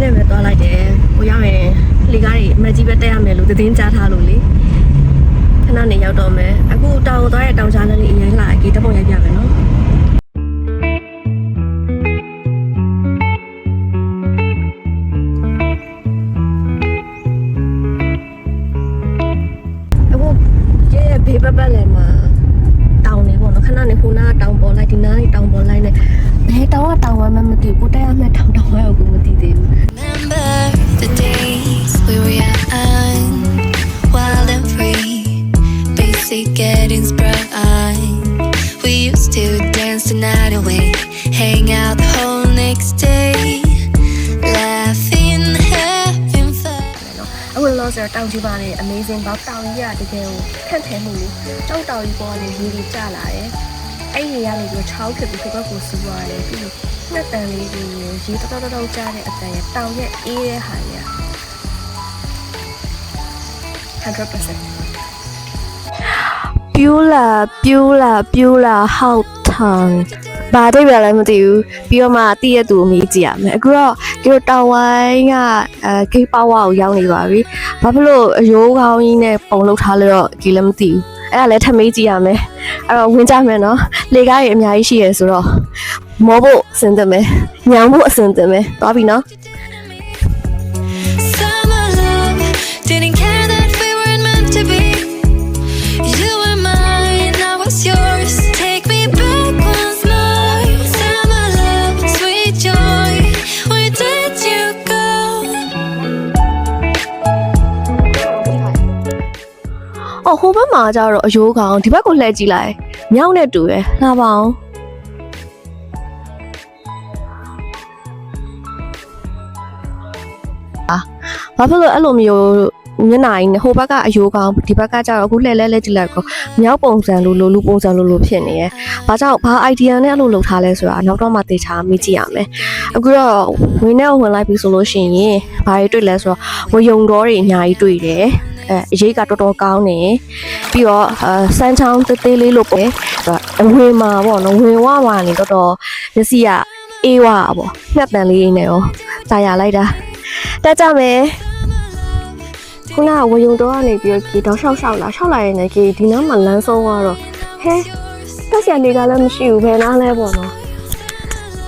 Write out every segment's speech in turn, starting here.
နဲ့ပဲသွားလိုက်တယ်ဟိုရောက်ရင်လေကားတွေအမကြီးပဲတက်ရမယ်လို့သတင်းကြားထားလို့လေခဏနေရောက်တော့မယ်အခုတောင်သွားတဲ့တောင်ကြားလေးအရင်လာအကြီးတပုံရိုက်ပြမယ်နော်အခုရဲ့ဘေးပတ်လည်းမှာတောင်နေပေါ့နော်ခဏနေခုနကတောင်ပေါ်လိုက်ဒီနားနေတောင်ပေါ်လိုက်နေဘယ်တောင်ကတောင်ဝမ်းမှမသိဘူးကိုတက်ရမှတောင်ဝမ်းကိုမသိသေးဘူး Remember the days we were young, wild and free, basic getting bright. We used to dance the night away, hang out the whole next day, laughing, having fun. အခုလောဆယ်တောင်ကြီးပါလေ amazing ဘောက်တောင်ကြီးကတကယ်ကိုခက်ခဲမှုလေတောင်တောင်ကြီးပေါ်နေရေတွေကျလာတယ်အဲ့ဒီကနေပြီးချောင်းဖြစ်ပြီးဒီဘက်ကိုစီးသွားတယ်ပြီးနှစ်တန်လေးတွေရေတောက်တောက်ကျတဲ့အတန်ရတောင်ရဲ့အေးတဲ့ဟာရ 100% ပြူလာဟောက်ထန်ဘာတိတ်ပြလဲမသိဘူးပြီးတော့မှတည့်ရသူအမေးကြည့်ရမယ်အခုတော့ဒီတောင်ဝိုင်းကဂိတ်ပါဝါကိုရောက်နေပါပြီဘာဖြစ်လို့အရိုးကောင်းကြီးနဲ့ပုံလုပ်ထားလို့တော့ဒီလည်းမသိဘူးအဲ့ဒါလည်းထမေးကြည့်ရမယ်အဲ့တော့ဝင်ကြမယ်နော်လေကားကြီးအများကြီးရှိရဆိုတော့မောဖို့အဆင်သင့်မယ်ညောင်ဖို့အဆင်သင့်မယ်သွားပြီနော် Summer love, didn't care that we weren't meant to be. You were mine, I was yours. Take me back once more. Summer love, sweet joy, where did you go? အော်ဟိုဘက်မှာကျတော့အယိုးကောင်ဒီဘက်ကိုလှည့်ကြည့်လိုက်မြောက်နဲ့တူရယ်လာပါအောင်ဘာဖြစ်လို့အဲ့လိုမျိုးမျက်နှာကြီးနဲ့ဟိုဘက်ကအယိုးကောင်ဒီဘက်ကကျတော့အခုလှည့်လဲကြည့်လိုက်ကောမြောက်ပုံစံလိုလူပုံစံလိုဖြစ်နေရယ်ဘာကြောင့်ဘာ idea နဲ့အဲ့လိုလုပ်ထားလဲဆိုတာနောက်တော့မှတေချာမေးကြည့်ရမယ်အခုတော့ဝင်နဲ့ဝင်လိုက်ပြီဆိုလို့ရှိရင်ဘာတွေတွေ့လဲဆိုတော့ဝယုံတော်တွေအများကြီးတွေ့တယ်အရေးကတော်တော်ကောင်းနေပြီးတော့စမ်းချောင်းသေးသေးလေးလို့ပေါ့အဝင်မှာပေါ့နော်ဝင်ဝဝနေတော်တော်မျက်စိကအေးဝပေါ့မျက်တန်လေးနဲ့ရောတာရလိုက်တာတက်ကြမယ်ခုနကဝယုံတော်ကနေပြီးတော့တောက်လျှောက်လာရင်လည်းဒီနားမှာလမ်းဆုံးသွားတော့ဟဲတက်ဆရာနေကလည်းမရှိဘူးဘယ်နားလဲပေါ့နော်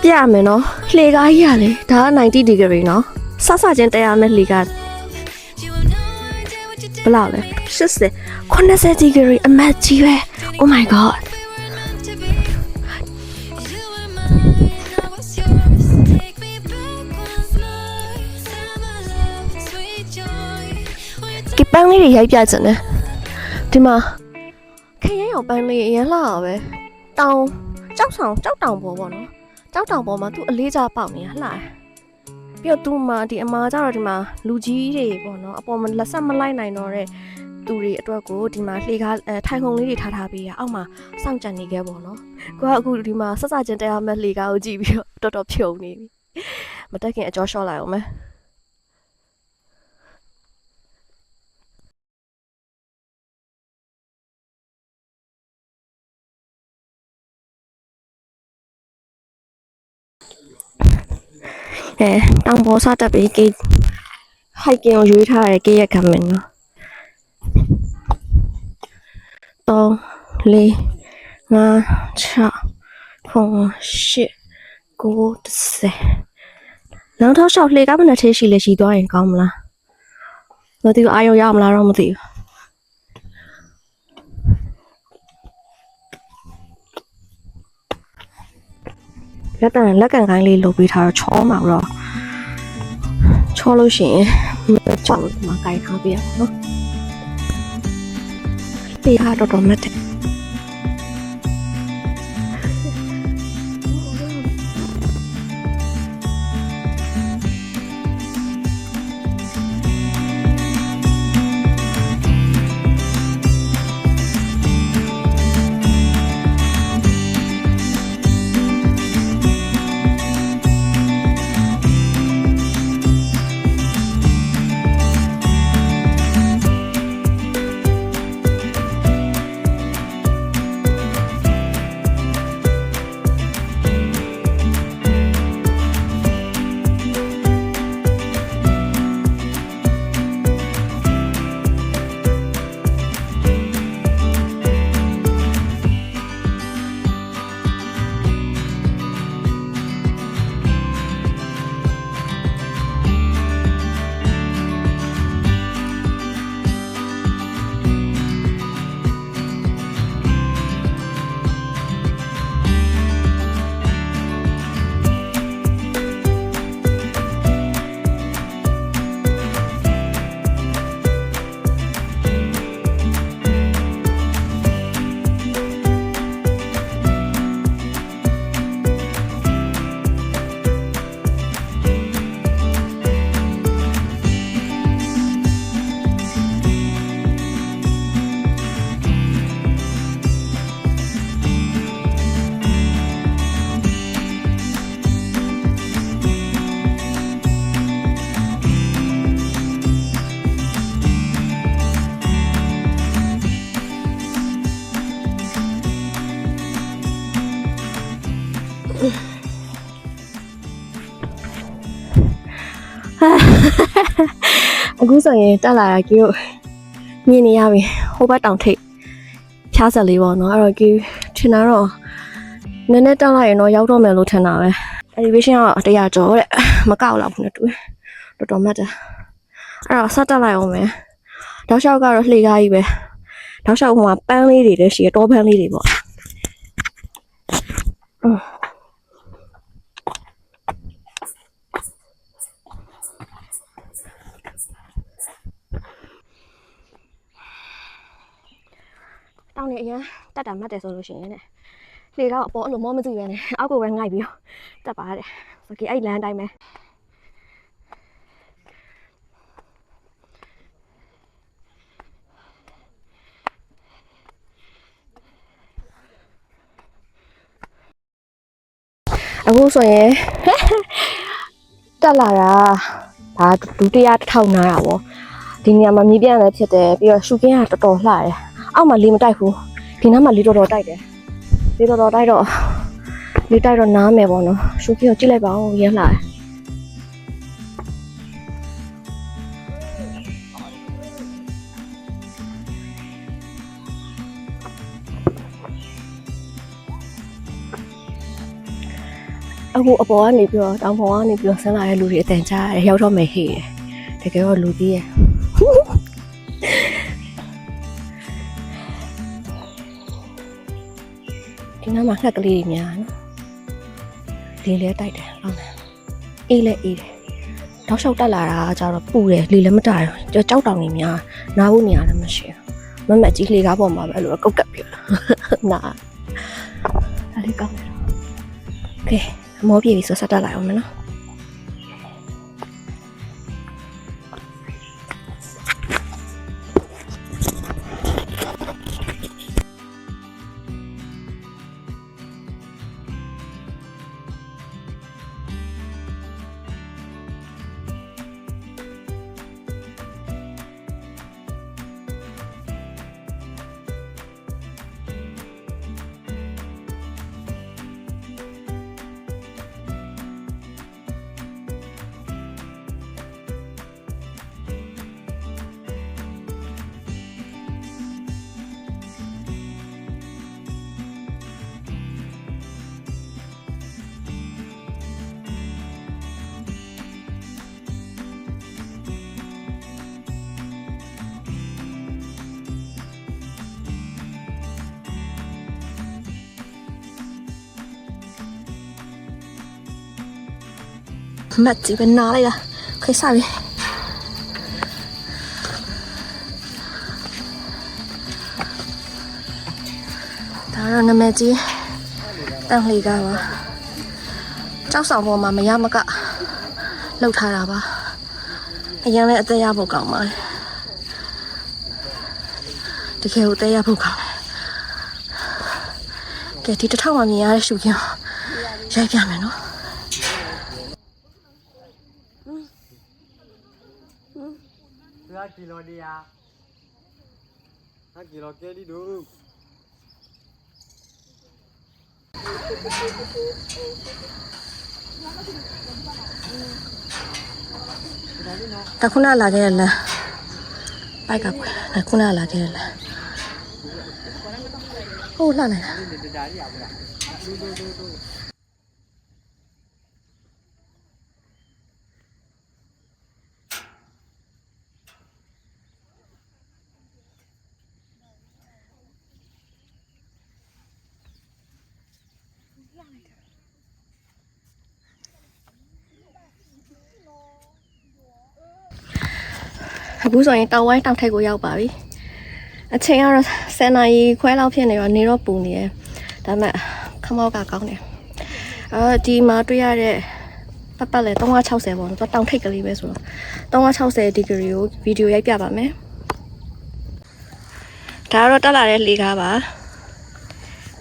ပြရမယ်နော်လှေကားကြီးရလေဒါက90 degree နော်ဆဆချင်းတက်ရမယ်လှေကားဘယ်လောက်လဲ80 degree အမတ်ကြီးပဲ Oh my god You were mine, I was yours. Take me back once more. Summer love, sweet joy, where ဒီပန်းလေးတွေရိုက်ပြချင်တယ်ဒီမှာခရမ်းရောင်ပန်းလေးအရင်လာပဲတောင်ကြောက်တောင်ပေါ်ပေါ့နော်ကြောက်တောင်ပေါ်မှာသူ့အလေးစားပေါက်နေရလှတယ်ပြီးတော့သူ့မှာဒီအမားကျတော့ဒီမှာလူကြီးတွေပေါ့နော်အပေါ်မှာလက်ဆက်မလိုက်နိုင်တော့တဲ့သူတွေအတွက်ကိုဒီမှာလှေကားထိုင်ခုံလေးတွေထားပေးရအောက်မှာစောင့်ကြံနေခဲ့ပေါ့နော်ကိုကအခုဒီမှာဆက်ချင်းတက်ရမယ့်လှေကားကိုကြည့်ပြီးတော့တော်ဖြုံနေပြီမတက်ခင်အကျော်လျှော့လိုက်အောင်မယ်တောင်ပေါ်စတက်ပြီးကေးဟိုက်ကင်ကိုရွေးထားရဲကေးရခံမယ်နော်3 4 5 6 9 10နောက်ထောက်လျှောက်လှေကားမနဲ့သေးရှိလဲရှိသွားရင်ကောင်းမလားမသိဘူးအာရုံရမလားတော့မသိဘူးလက်ကန်ကိုင်းလေးလုပ်ပေးထားတော့ချောမှာတော့ချောလို့ရှိရင်ချောလို့မှာကိုင်းထားပြရအောင်နော်ဒီဟာတော့မတ်တယ် အခုဆိုရင်တက်လာတာကြီးတို့မြင်နေရပြီဟိုဘက်တောင်ထိပ်ဖြားဆက်လေးပေါ့နော်အဲ့တော့ကြီးထင်တာတော့နည်းနည်းတက်လိုက်ရင်တော့ရောက်တော့မယ်လို့ထင်တာပဲ elevation က100ကျော်တဲ့မကောက်တော့ဘူးနဲ့တူတော်တော်မှတ်တယ်အဲ့တော့ဆက်တက်လိုက်အောင်မယ်တောက်လျှောက်ကတော့လှေကားကြီးပဲတောက်လျှောက်ဟိုမှာပန်းလေးတွေလည်းရှိရတောပန်းလေးတွေပေါ့တောင်းနေအရင်တက်တာမှတ်တယ်ဆိုလို့ရှိရင်ねလေတော့အပေါ်အလိုမောမကြည့်ပဲနဲ့အောက်ကိုပဲငိုက်ပြီးတက်ပါတဲ့โอเคအဲ့လမ်းတိုင်းပဲအခုဆိုရင်တက်လာတာဒါဒုတိယတစ်ထောင်နာတာပေါ့ဒီနေရာမှာမြေပြန့်လည်းဖြစ်တယ်ပြီးတော့ရှူကင်းကတော်တော်လှတယ်အောက်မှာလေမတိုက်ဘူးဒီနားမှာလေတော်တော်တိုက်တယ်လေတော်တော်တိုက်တော့လေတိုက်တော့နားမယ်ပေါ့နော်ရှူကင်းကိုကြည့်လိုက်ပါဦးရမ်းလှတယ်အခုအပေါ်ကနေပြီးတော့တောင်ပေါ်ကနေပြီးတော့ဆင်းလာတဲ့လူတွေအတန်ကြားရတယ်ရောက်တော့မယ်ဟေ့တကယ်တော့လူကြီးရယ်ဒီနားမှာငှက်ကလေးတွေများနော်လေလဲတိုက်တယ်ဟုတ်လားအေးလဲအေးတယ်တောက်လျှောက်တက်လာတာကျတော့ပူတယ်လေလည်းမတိုက်ဘူးကြောက်တောင်နေများနားဖို့နေရာလည်းမရှိဘူးမမကြီးလေကားပေါ်မှာပဲအဲ့လိုကုတ်ကပ်ပြနားအဲ့ဒီကောင်းတယ်โอเคမောပြေပြီဆိုဆက်တက်လိုက်အောင်မယ်နော်မတ်ကြီးပဲနားလိုက်တာခေစားပြီဒါတော့နာမည်ကြီးတန်လှီကားပါကြောက်ဆောင်ပေါ်မှာမရမကလှုပ်ထားတာပါအရင်လည်းအသက်ရဖို့ကောင်းပါလေတကယ်ကိုအသက်ရဖို့ကောင်းတယ်ကဲဒီတစ်ထောင်မှမြင်ရတဲ့ရှူခင်ရိုက်ပြမယ်နော်kilo dia. 5 kilo ke di dulu. တခုနလာခဲ့ရလားပိုက်ကကွယ်တခုနလာခဲ့ရလားဟုတ်လာနေလားအခုဆိုရင်တောင်ဝိုင်းတောင်ထိပ်ကိုရောက်ပါပြီအချိန်ကတော့10 နာရီခွဲလောက်ဖြစ်နေတော့နေတော့ပူနေတယ်ဒါပေမဲ့ခမောက်ကကောင်းတယ်ဒီမှာတွေ့ရတဲ့ပတ်လဲ360ပေါ့နော်တောင်ထိပ်ကလေးပဲဆိုတော့360ဒီဂရီကိုဗီဒီယိုရိုက်ပြပါမယ်ဒါကတော့တက်လာတဲ့လေကားပါ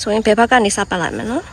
ဆိုရင်ဘယ်ဘက်ကနေစပတ်လိုက်မယ်နော်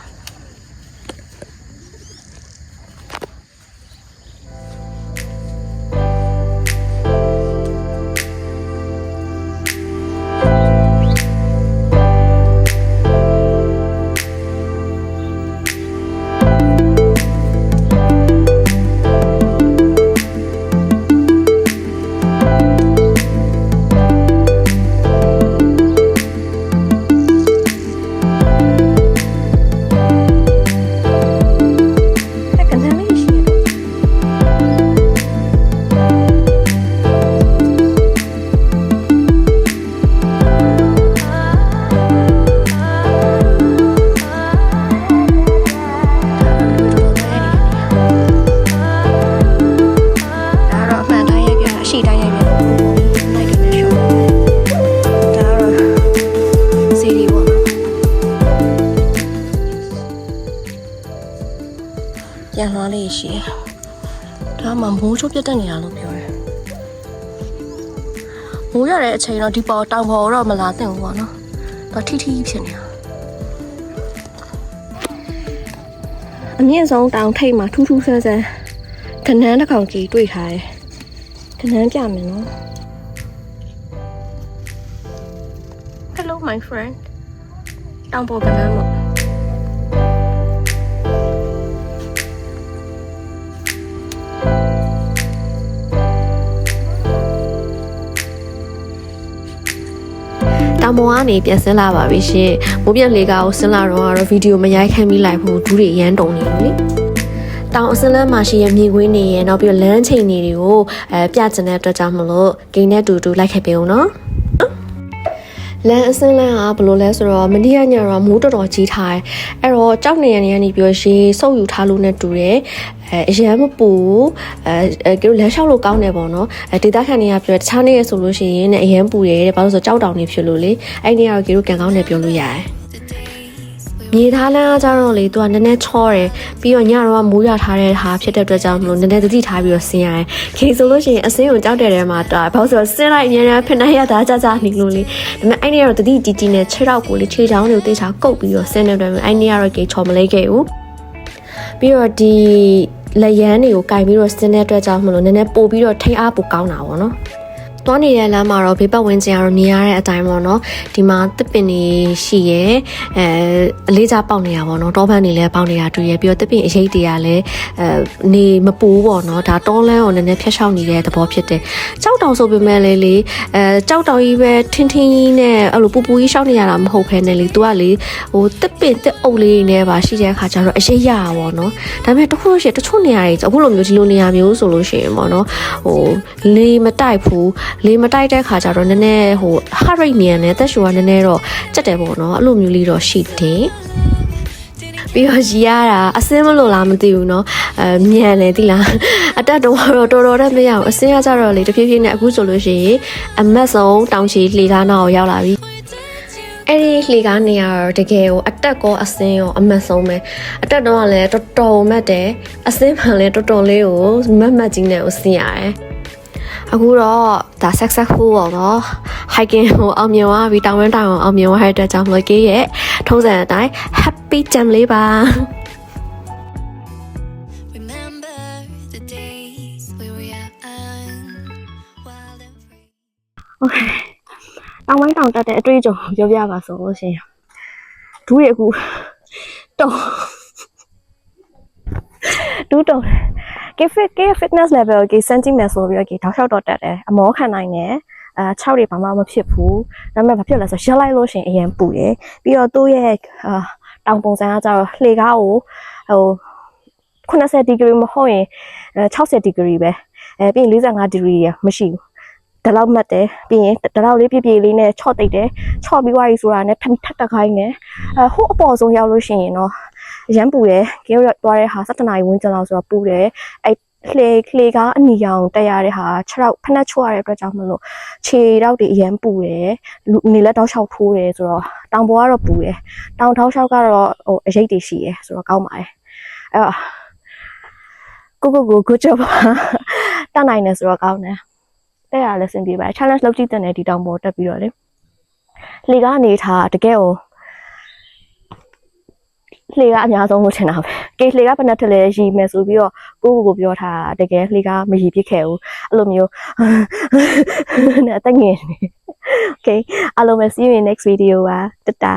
ပြန်လွှားလေးရှိတယ်ဒါမှမိုးချိုးပြတ်တဲ့နေရာလို့ပြောတယ်မိုးရတဲ့အချိန်တော့ဒီပေါ်တောင်ပေါ်တော့မလာသင့်ဘူးပေါ့နော်ဒါထိထိဖြစ်နေတာအမြင့်ဆုံးတောင်ထိပ်မှာထူးထူးဆန်းဆန်းခနန်းတစ်ကောင်ကြီးတွေ့ထားတယ်ခနန်းပြမယ်နော် Hello my friend တောင်ပေါ်ခနန်းပေါ့တောင်ပေါ်ကနေပြန်ဆင်းလာပါပြီရှင်။မိုးပြက်လေကားကိုဆင်းလာတော့ဗီဒီယိုမရိုက်ခန့်မိလိုက်ဘူးဒူးတွေအရန်တုံနေလို့လေ။တောင်အစလန်းမှာရှိရမြေခွေးနေရနောက်ပြီးလမ်းချိန်တွေကိုပြကျင်တဲ့အတွက်ကြောင့်မလို့ဂိမ်းနဲ့တူတူလိုက်ခဲ့ပေးအောင်နော်။လမ်းအစလန်းကဘယ်လိုလဲဆိုတော့မနေ့ကညတော့မိုးတော်တော်ကြီးထားတယ်။အဲ့တော့ကြောက်နေရနေပြီးရေစုပ်ယူထားလို့နဲ့တူတယ်။အရန်မပူကျတို့လမ်းလျှောက်လို့ကောင်းတယ်ပေါ့နော်ဒေသခံတွေကပြောတခြားနေရဆိုလို့ရှိရင်အရန်ပူတယ်တဲ့ဘာလို့ဆိုကြောက်တောင်နေဖြစ်လို့လေအဲ့ဒီကတော့ကျတို့ကန်ကောင်းတယ်ပြောလို့ရတယ်မြေသားလမ်းကကြတော့လေသူကနည်းနည်းချောတယ်ပြီးတော့ညတော့မိုးရထားတဲ့ဟာဖြစ်တဲ့အတွက်ကြောင့်မလို့နည်းနည်းသတိထားပြီးတော့ဆင်းရတယ်ခေဆိုလို့ရှိရင်အစင်းကိုကြောက်တဲ့ထဲမှာတာဘာလို့ဆိုဆင်းလိုက်အများများဖြစ်နေရတာကြနေလို့လေဒါပေမဲ့အဲ့ဒီကတော့သတိတီတီနဲ့ခြေထောက်ကိုလေခြေချောင်းတွေကိုတေချာကုတ်ပြီးတော့ဆင်းနေတယ်အဲ့ဒီကတော့ကေချော်မလေးခဲ့ဘူးပြီးတော့ဒီလက်ရန်တွေကိုကင်ပြီးတော့ဆင်းတဲ့အတွက်ကြောင့်မလို့နည်းနည်းပို့ပြီးတော့ထိန်းအားပိုကောင်းတာပေါ့နော်။သွားနေတဲ့လမ်းမှာတော့ဘေးပတ်ဝန်းကျင်ကတော့မြင်ရတဲ့အတိုင်းပေါ့နော်။ဒီမှာတစ်ပင်တွေရှိရဲအလေးစားပေါက်နေတာပေါ့နော်။တောပန်းတွေလည်းပေါက်နေတာတွေ့ရပြီးတော့တစ်ပင်အရိပ်တွေကလည်းနေမပူပေါ့နော်။ဒါတောလန်းကိုနည်းနည်းဖျက်ရှောက်နေတဲ့သဘောဖြစ်တယ်။ကြောက်တောင်ဆိုပေမဲ့လေကြောက်တောင်ကြီးပဲထင်းထင်းကြီးနဲ့အဲ့လိုပူပူကြီးရှောက်နေရတာမဟုတ်ဘဲနဲ့လေ။ तू ကလေဟိုတစ်ပင်တစ်အုပ်လေးနဲ့ပါရှိတဲ့အခါကျတော့အရိပ်ရတာပေါ့နော်။ဒါပေမဲ့တခုလို့ရှိရင်တချို့နေရာတွေအခုလိုမျိုးဒီလိုနေရာမျိုးဆိုလို့ရှိရင်ပေါ့နော်။ဟိုလေမတိုက်ဘူးလေမတိုက်တဲ့ခါကျတော့နည်းနည်းဟို heart rate မြန်တယ်တက်ရှူကနည်းနည်းတော့ကြက်တယ်ပေါ့နော်အဲ့လိုမျိုးလေးတော့ရှိတယ်ပြီးတော့ရီရတာအစင်းမလို့လားမသိဘူးเนาะမြန်တယ်သိလားအတက်တော့တော်တော်တဲ့မရအောင်အစင်းကကြတော့လေတဖြည်းဖြည်းနဲ့အခုဆိုလို့ရှိရင်အမတ်ဆုံးတောင်ချီလေကားနာကိုရောက်လာပြီအဲ့ဒီလေကားနေရတော့တကယ်ကိုအတက်ကောအစင်းရောအမတ်ဆုံးပဲအတက်တော့ကလည်းတော်တော်မတ်တယ်အစင်းမှလည်းတော်တော်လေးကိုမတ်ကြီးနဲ့ကိုဆင်းရတယ်အခုတော့ဒါ successful ပေါ့နော် hiking ကိုအောင်မြင်သွားပြီးတောင်ဝင်းတောင်အောင်မြင်သွားတဲ့အတွက်ကြောင့်မလို့ကေးရဲ့ထုံးစံအတိုင်း happy jam လေးပါ Remember the days we were young, wild and free. Okay တောင်ဝင်းတောင်တက်တဲ့အတွေ့အကြုံပြောပြပါဆိုလို့ရှိရင်ဒူးရအခုတော့ဒူးတော့ကေ fitness level ကေ centimeter ဆိုပြီးတော့ကေတောက်လျှောက်တော့တက်တယ်အမောခံနိုင်တယ်6တွေဘာမှမဖြစ်ဘူးဒါပေမဲ့ဘာဖြစ်လဲဆိုရက်လိုက်လို့ရှိရင်အရင်ပူတယ်ပြီးတော့သူ့ရဲ့တောင်ပုံစံကကြတော့လှေကားကိုဟို80 degree မဟုတ်ရင်60 degree ပဲပြီးရင်45 degree ရမရှိဘူးဒါလောက်မှတ်တယ်ပြီးရင်ဒါလောက်လေးပြပြလေးနဲ့ချော့တိတ်တယ်ချော့ပြီးွားရီဆိုတာနဲ့ထပ်တက်ခိုင်းတယ်ဟိုအပေါ်ဆုံးရောက်လို့ရှိရင်တော့ရမ်းပူတယ်ကဲရောက်သွားတဲ့ဟာ7နာရီဝန်းကျင်လောက်ဆိုတော့ပူတယ်အဲ့လှေကားအနီရောင်တက်ရတဲ့ဟာ6ရောက်ဖက်နှက်ချွတ်ရတဲ့အတွက်ကြောင့်မလို့ခြေတော့တွေအရန်ပူတယ်နေလက်တောက်လျှောက်ထိုးတယ်ဆိုတော့တောင်ပေါ်ကတော့ပူတယ်တောင်ထောက်လျှောက်ကတော့ဟိုအရိပ်တွေရှိတယ်ဆိုတော့ကောင်းပါတယ်အဲ့တော့ကို good job တတ်နိုင်တယ်ဆိုတော့ကောင်းတယ်တဲ့ရလဲစင်ပြေပါတယ် challenge လုပ်ကြည့်တဲ့နယ်ဒီတောင်ပေါ်တက်ပြီးတော့လေလှေကားအနေထားတကယ်ကိုလှေကအများဆုံးလို့ထင်တာပဲကေလှေကဘယ်နဲ့ထလဲရီမယ်ဆိုပြီးတော့ကိုပြောထားတကယ်လှေကမရီပြစ်ခဲ့ဘူးအဲ့လိုမျိုးနဲ့အသက်ငယ်နေ Okay အားလုံးပဲ see you in next video ပါတတာ